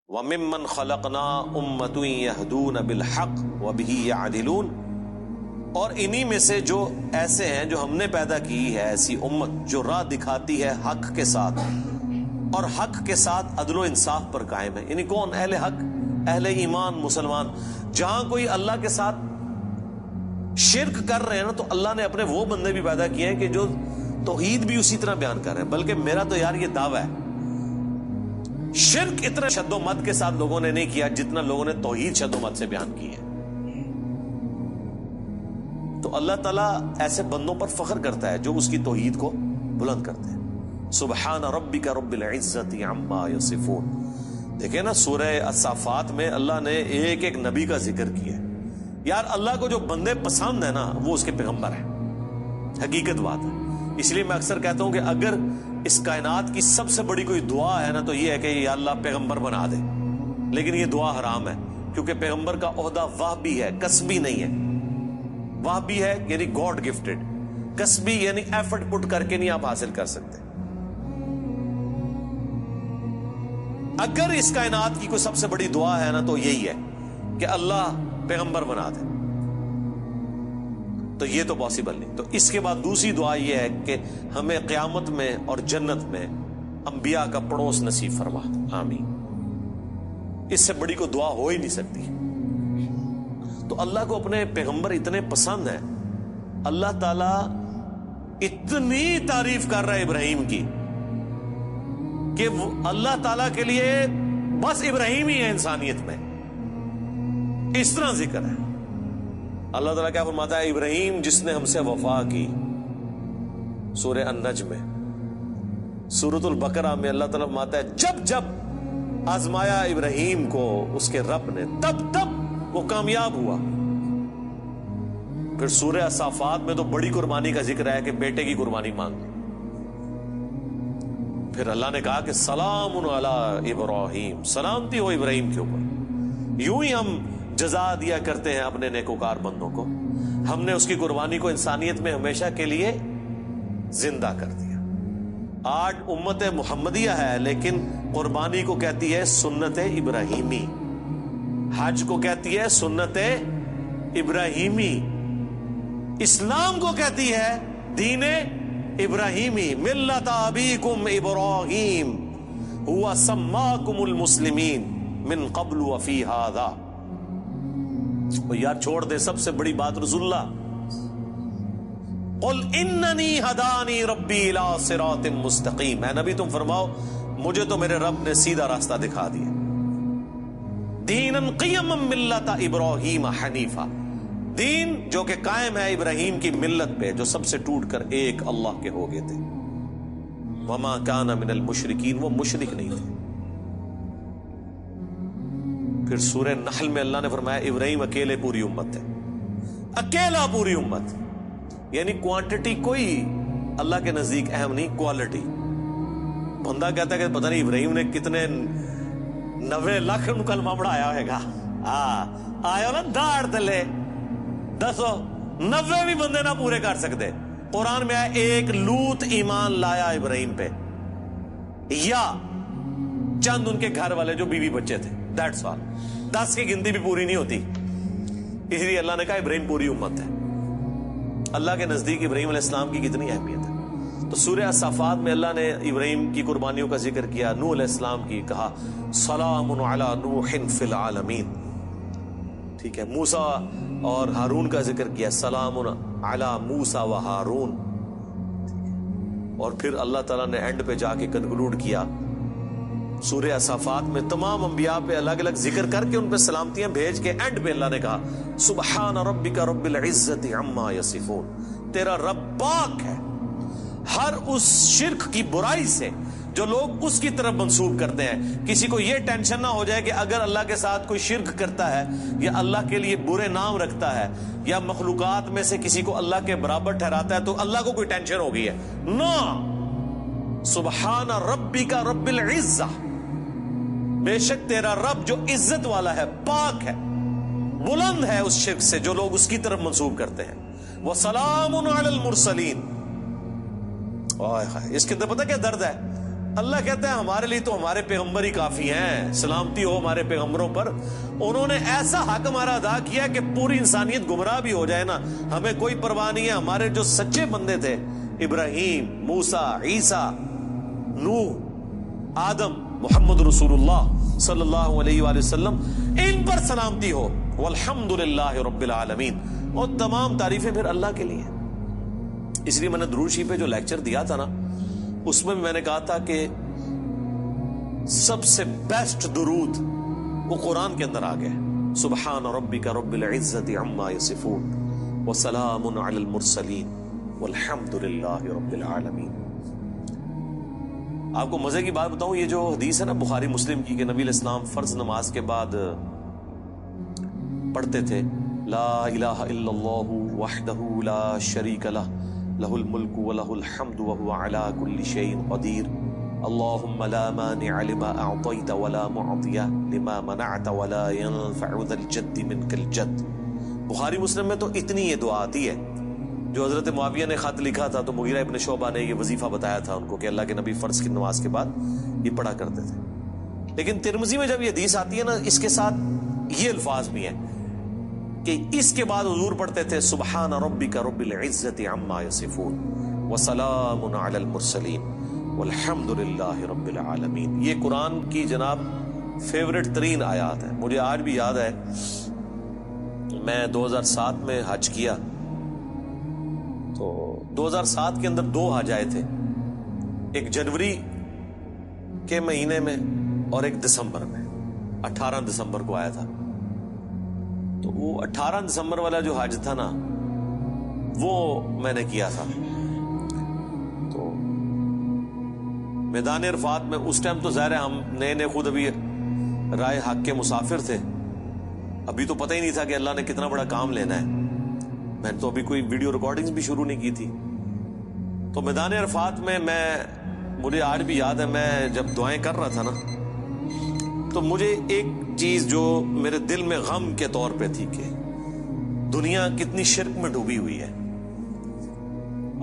وَمِمَّنْ خَلَقْنَا أُمَّةٌ يَهْدُونَ بِالْحَقِّ وَبِهِ يَعْدِلُونَ، اور انہی میں سے جو ایسے ہیں جو ہم نے پیدا کی ہے ایسی امت جو راہ دکھاتی ہے حق کے ساتھ اور حق کے ساتھ عدل و انصاف پر قائم ہے. یعنی کون؟ اہل حق، اہل ایمان، مسلمان. جہاں کوئی اللہ کے ساتھ شرک کر رہے ہیں نا تو اللہ نے اپنے وہ بندے بھی پیدا کیے ہیں کہ جو توحید بھی اسی طرح بیان کر رہے ہیں. بلکہ میرا تو یار یہ دعویٰ ہے، شرک اتنا شد و مت کے ساتھ لوگوں نے نہیں کیا جتنا لوگوں نے توحید شد و مت سے بیان کی ہے. تو اللہ تعالیٰ ایسے بندوں پر فخر کرتا ہے جو اس کی توحید کو بلند کرتے ہیں. سبحان ربک رب العزت عما یصفون. دیکھیں نا سورہ الصافات میں اللہ نے ایک ایک نبی کا ذکر کیا ہے. یار اللہ کو جو بندے پسند ہیں نا وہ اس کے پیغمبر ہیں. حقیقت بات ہے. اس لیے میں اکثر کہتا ہوں کہ اگر اس کائنات کی سب سے بڑی کوئی دعا ہے نا تو یہ ہے کہ یا اللہ پیغمبر بنا دے. لیکن یہ دعا حرام ہے کیونکہ پیغمبر کا عہدہ وہبی ہے، کسبی نہیں ہے. وہبی ہے یعنی گاڈ گفٹڈ، کسبی یعنی ایفرٹ پٹ کر کے نہیں آپ حاصل کر سکتے. اگر اس کائنات کی کوئی سب سے بڑی دعا ہے نا تو یہی ہے کہ اللہ پیغمبر بنا دے، تو یہ تو پاسبل نہیں. تو اس کے بعد دوسری دعا یہ ہے کہ ہمیں قیامت میں اور جنت میں انبیاء کا پڑوس نصیب فرما. آمین. اس سے بڑی کوئی دعا ہو ہی نہیں سکتی. تو اللہ کو اپنے پیغمبر اتنے پسند ہیں، اللہ تعالیٰ اتنی تعریف کر رہا ہے ابراہیم کی کہ اللہ تعالیٰ کے لیے بس ابراہیم ہی ہے انسانیت میں. اس طرح ذکر ہے. اللہ تعالیٰ کیا فرماتا ہے؟ ابراہیم جس نے ہم سے وفا کی، سورہ النجم میں. سورۃ البقرہ میں اللہ تعالیٰ فرماتا ہے جب جب آزمایا ابراہیم کو اس کے رب نے تب تب وہ کامیاب ہوا. پھر سورہ الصافات میں تو بڑی قربانی کا ذکر ہے کہ بیٹے کی قربانی مانگ لی. پھر اللہ نے کہا کہ سلام علی ابراہیم، سلامتی ہو ابراہیم کے اوپر. یوں ہی ہم جزا دیا کرتے ہیں اپنے نیکوکار بندوں کو. ہم نے اس کی قربانی کو انسانیت میں ہمیشہ کے لیے زندہ کر دیا. آج امت محمدیہ ہے لیکن قربانی کو کہتی ہے سنت ابراہیمی، حج کو کہتی ہے سنت ابراہیمی، اسلام کو کہتی ہے دین ابراہیمی. ملت ابیکم ابراہیم هو سماکم المسلمین من قبل وفی ھذا. یار چھوڑ دے سب سے بڑی بات رسول اللہ. قل اننی ہدانی ربی الی صراط مستقیم. اے نبی تم فرماؤ مجھے تو میرے رب نے سیدھا راستہ دکھا دیا. دینا قیما ملت ابراہیم حنیفا، دین جو کہ قائم ہے ابراہیم کی ملت پہ جو سب سے ٹوٹ کر ایک اللہ کے ہو گئے تھے. وما کان من المشرکین، وہ مشرک نہیں تھے. پھر سورہ نحل میں اللہ نے فرمایا ابراہیم اکیلے پوری امت ہے، اکیلا پوری امت. یعنی کوانٹٹی کوئی اللہ کے نزدیک اہم نہیں، کوالٹی. بندہ کہتا ہے کہ پتہ نہیں ابراہیم نے کتنے 90 لاکھ کلمہ پڑھایا ہوئے گا. آیا نا داڑ تلے دسو 90 بھی بندے نہ پورے کر سکتے. قرآن میں آیا ایک لوط ایمان لایا ابراہیم پہ، یا چند ان کے گھر والے جو بیوی بچے تھے، دیٹس آل. 10 کی گنتی بھی پوری نہیں ہوتی. اس لیے اللہ نے کہا ابراہیم پوری امت ہے. اللہ کے نزدیک ابراہیم علیہ السلام کی کتنی اہمیت ہے. تو سورہ الصافات میں اللہ نے ابراہیم کی قربانیوں کا ذکر کیا، نوح علیہ السلام کی کہا سلام علی نوح فی العالمین. ٹھیک ہے. موسیٰ اور ہارون کا ذکر کیا، سلام علی موسیٰ و ہارون. اور پھر اللہ تعالیٰ نے اینڈ پہ جا کے کنکلوڈ کیا سورہ الصافات میں تمام انبیاء پہ الگ الگ ذکر کر کے ان پہ سلامتیاں بھیج کے اینڈ پہ اللہ نے کہا سبحان ربک رب العزت عما یصفون. تیرا رب پاک ہے ہر اس شرک کی برائی سے جو لوگ اس کی طرف منسوب کرتے ہیں. کسی کو یہ ٹینشن نہ ہو جائے کہ اگر اللہ کے ساتھ کوئی شرک کرتا ہے یا اللہ کے لیے برے نام رکھتا ہے یا مخلوقات میں سے کسی کو اللہ کے برابر ٹھہراتا ہے تو اللہ کو کوئی ٹینشن ہو گئی ہے. نو، سبحان ربک رب العزہ، بے شک تیرا رب جو عزت والا ہے، پاک ہے، بلند ہے اس شرک سے جو لوگ اس کی طرف منسوب کرتے ہیں. وَسَلَامٌ عَلَى الْمُرْسَلِينَ. اس کے اندر پتہ کیا درد ہے؟ اللہ کہتا ہے ہمارے لیے تو ہمارے پیغمبر ہی کافی ہیں، سلامتی ہو ہمارے پیغمبروں پر، انہوں نے ایسا حق ہمارا ادا کیا کہ پوری انسانیت گمراہ بھی ہو جائے نا ہمیں کوئی پرواہ نہیں ہے۔ ہمارے جو سچے بندے تھے، ابراہیم، موسیٰ، عیسیٰ، نوح، آدم، محمد رسول اللہ صلی اللہ علیہ وآلہ وسلم، ان پر سلامتی ہو، والحمدللہ رب العالمین، اور تمام تعریفیں پھر اللہ کے لیے۔ اس لیے میں نے درود شریف پہ جو لیکچر دیا تھا نا، اس میں میں نے کہا تھا کہ سب سے بیسٹ درود وہ قرآن کے اندر آ گیا، سبحان ربک رب العزت عما یصفون وسلام علی المرسلین والحمد للہ رب العالمین۔ آپ کو مزے کی بات بتاؤں، یہ جو حدیث ہے نا بخاری مسلم کی، کہ نبی علیہ السلام فرض نماز کے بعد پڑھتے تھے لا الہ الا اللہ وحدہ لا شریک لہ لہ الملک ولہ الحمد وہو علی کل شیء قدیر اللہم لا مانع لما اعطیت ولا معطی لما منعت ولا ينفع ذا الجد منک الجد۔ بخاری مسلم میں تو اتنی یہ دعا آتی ہے، جو حضرت معاویہ نے خط لکھا تھا تو مغیرہ ابن شعبہ نے یہ وظیفہ بتایا تھا ان کو کہ اللہ کے نبی فرض کی نماز کے بعد یہ پڑھا کرتے تھے۔ لیکن ترمذی میں جب یہ حدیث آتی ہے نا، اس کے ساتھ یہ الفاظ بھی ہیں کہ اس کے بعد حضور پڑھتے تھے سبحان ربک رب العزت عما یصفون وسلام علی المرسلین والحمد للہ رب العالمین۔ یہ قرآن کی جناب فیورٹ ترین آیات ہے۔ مجھے آج بھی یاد ہے، میں 2007 میں حج کیا تو 2007 کے اندر 2 حج آئے تھے، ایک جنوری کے مہینے میں اور ایک دسمبر میں، 18 دسمبر کو آیا تھا۔ تو وہ 18 دسمبر والا جو حج تھا نا، وہ میں نے کیا تھا۔ تو میدان عرفات میں اس ٹائم تو ظاہر ہے ہم نئے نئے خود ابھی رائے حق کے مسافر تھے، ابھی تو پتہ ہی نہیں تھا کہ اللہ نے کتنا بڑا کام لینا ہے، میں نے تو ابھی کوئی ویڈیو ریکارڈنگز بھی شروع نہیں کی تھی۔ تو میدان عرفات میں مجھے آج بھی یاد ہے، میں جب دعائیں کر رہا تھا نا، تو مجھے ایک چیز جو میرے دل میں غم کے طور پہ تھی کہ دنیا کتنی شرک میں ڈوبی ہوئی ہے،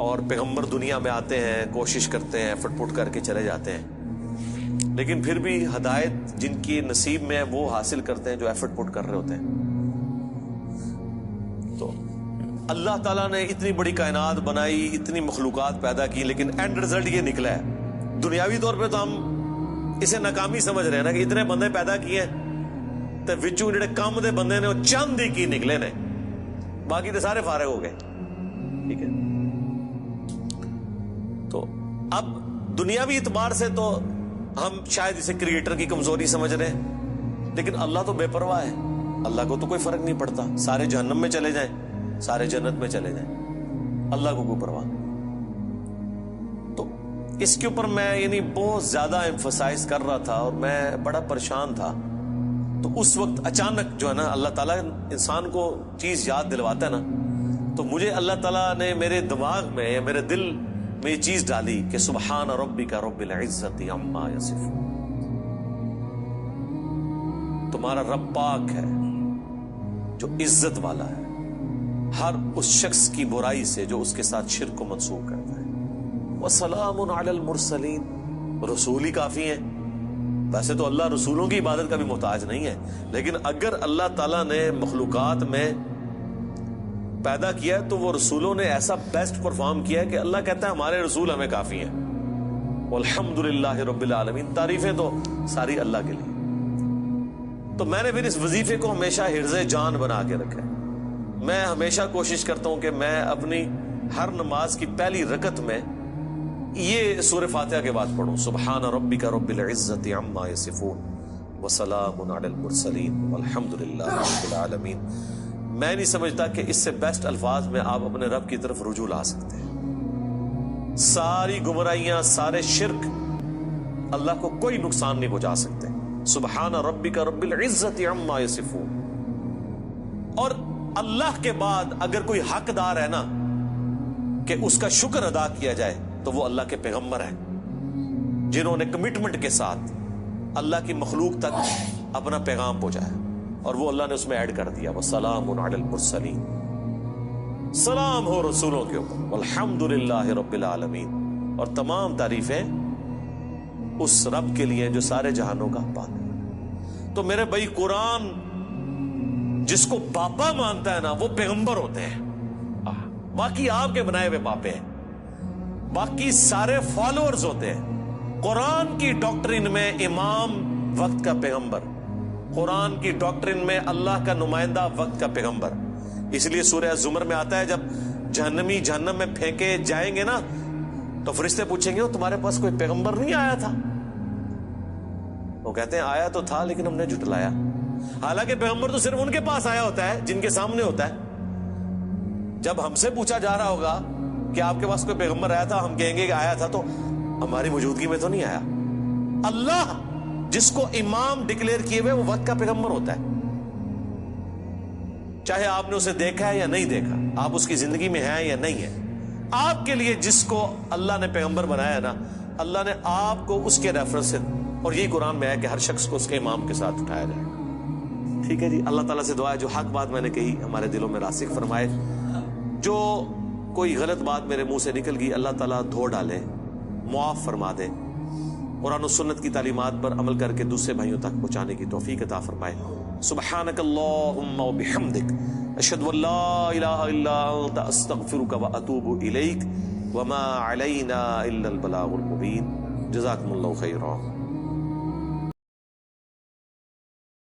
اور پیغمبر دنیا میں آتے ہیں، کوشش کرتے ہیں، فٹ پٹ کر کے چلے جاتے ہیں، لیکن پھر بھی ہدایت جن کی نصیب میں ہے وہ حاصل کرتے ہیں جو ایفرٹ پٹ کر رہے ہوتے ہیں۔ تو اللہ تعالیٰ نے اتنی بڑی کائنات بنائی، اتنی مخلوقات پیدا کی، لیکن اینڈ رزلٹ یہ نکلا ہے۔ دنیاوی طور پہ تو ہم اسے ناکامی سمجھ رہے ہیں نا کہ اتنے بندے پیدا کیے ہیں تو وچوں جڑے کام دے بندے نے وہ چند ہی کی نکلے نے، باقی تو سارے فارغ ہو گئے، ٹھیک ہے۔ تو اب دنیاوی اعتبار سے تو ہم شاید اسے کریٹر کی کمزوری سمجھ رہے ہیں، لیکن اللہ تو بے پرواہ ہے، اللہ کو تو کوئی فرق نہیں پڑتا، سارے جہنم میں چلے جائیں، سارے جنت میں چلے جائیں، اللہ کو کوئی پرواہ نہیں۔ تو اس کے اوپر میں بہت زیادہ ایمفسائز کر رہا تھا اور میں بڑا پریشان تھا۔ تو اس وقت اچانک جو ہے نا اللہ تعالیٰ انسان کو چیز یاد دلواتا ہے نا، تو مجھے اللہ تعالیٰ نے میرے دماغ میں یا میرے دل میں یہ چیز ڈالی کہ سبحان ربک رب العزت عما یصفون، تمہارا رب پاک ہے جو عزت والا ہے ہر اس شخص کی برائی سے جو اس کے ساتھ شرک کو منسوخ کرتا ہے۔ وسلام علی المرسلین، رسول ہی کافی ہیں۔ ویسے تو اللہ رسولوں کی عبادت کا بھی محتاج نہیں ہے، لیکن اگر اللہ تعالیٰ نے مخلوقات میں پیدا کیا ہے تو وہ رسولوں نے ایسا بیسٹ پرفارم کیا ہے کہ اللہ کہتا ہے ہمارے رسول ہمیں کافی ہیں۔ والحمدللہ رب العالمین، تعریفیں تو ساری اللہ کے لیے۔ تو میں نے پھر اس وظیفے کو ہمیشہ حرز جان بنا کے رکھا ہے۔ میں ہمیشہ کوشش کرتا ہوں کہ میں اپنی ہر نماز کی پہلی رکعت میں یہ سورہ فاتحہ کے بعد پڑھوں، سبحان ربک رب العزت عما یصفون وسلام علی المرسلین والحمد للہ رب العالمین۔ میں نہیں سمجھتا کہ اس سے بیسٹ الفاظ میں آپ اپنے رب کی طرف رجوع لا سکتے ہیں۔ ساری گمراہیاں، سارے شرک اللہ کو کوئی نقصان نہیں پہنچا سکتے۔ سبحان ربک رب العزت عما یصفون۔ اور اللہ کے بعد اگر کوئی حقدار ہے نا کہ اس کا شکر ادا کیا جائے تو وہ اللہ کے پیغمبر ہیں، جنہوں نے کمٹمنٹ کے ساتھ اللہ کی مخلوق تک اپنا پیغام پہنچایا، اور وہ اللہ نے اس میں ایڈ کر دیا وسلام علی المرسلین، سلام ہو رسولوں کے اوپر، والحمد للہ رب العالمین، اور تمام تعریفیں اس رب کے لیے جو سارے جہانوں کا پالک۔ تو میرے بھائی قرآن جس کو باپا مانتا ہے نا وہ پیغمبر ہوتے ہیں، باقی آپ کے بنائے ہوئے باپے ہیں، باقی سارے فالوورز ہوتے ہیں۔ قرآن کی ڈاکٹرین میں امام وقت کا پیغمبر، قرآن کی ڈاکٹرین میں اللہ کا نمائندہ وقت کا پیغمبر۔ اس لیے سورہ زمر میں آتا ہے جب جہنمی جہنم میں پھینکے جائیں گے نا تو فرشتے پوچھیں گے تمہارے پاس کوئی پیغمبر نہیں آیا تھا؟ وہ کہتے ہیں آیا تو تھا لیکن ہم نے جھٹلایا۔ حالانکہ پیغمبر تو صرف ان کے پاس آیا ہوتا ہے جن کے سامنے ہوتا ہے۔ جب ہم سے پوچھا جا رہا ہوگا کہ آپ کے پاس کوئی پیغمبر آیا تھا، ہم کہیں گے کہ آیا تھا تو ہماری موجودگی میں تو نہیں آیا۔ اللہ جس کو امام ڈکلیئر کیے ہوئے وہ وقت کا پیغمبر ہوتا ہے، چاہے آپ نے اسے دیکھا ہے یا نہیں دیکھا، آپ اس کی زندگی میں ہیں یا نہیں ہے۔ آپ کے لیے جس کو اللہ نے پیغمبر بنایا ہے نا، اللہ نے آپ کو اس کے ریفرنس سے، اور یہی قرآن میں ہے کہ ہر شخص کو اس کے امام کے ساتھ اٹھایا جائے۔ ٹھیک ہے جی، اللہ تعالیٰ سے دعا ہے جو حق بات میں نے کہی ہمارے دلوں میں راسخ فرمائے، جو کوئی غلط بات میرے منہ سے نکل گئی اللہ تعالیٰ دھو ڈالے، معاف فرما دے، قرآن و سنت کی تعلیمات پر عمل کر کے دوسرے بھائیوں تک پہنچانے کی توفیق عطا فرمائے۔ سبحانک اللہم و بحمدک، اشہد ان لا الہ الا انت، استغفرک و اتوب الیک، وما علینا الا البلاغ المبین۔ جزاکم اللہ خیرا۔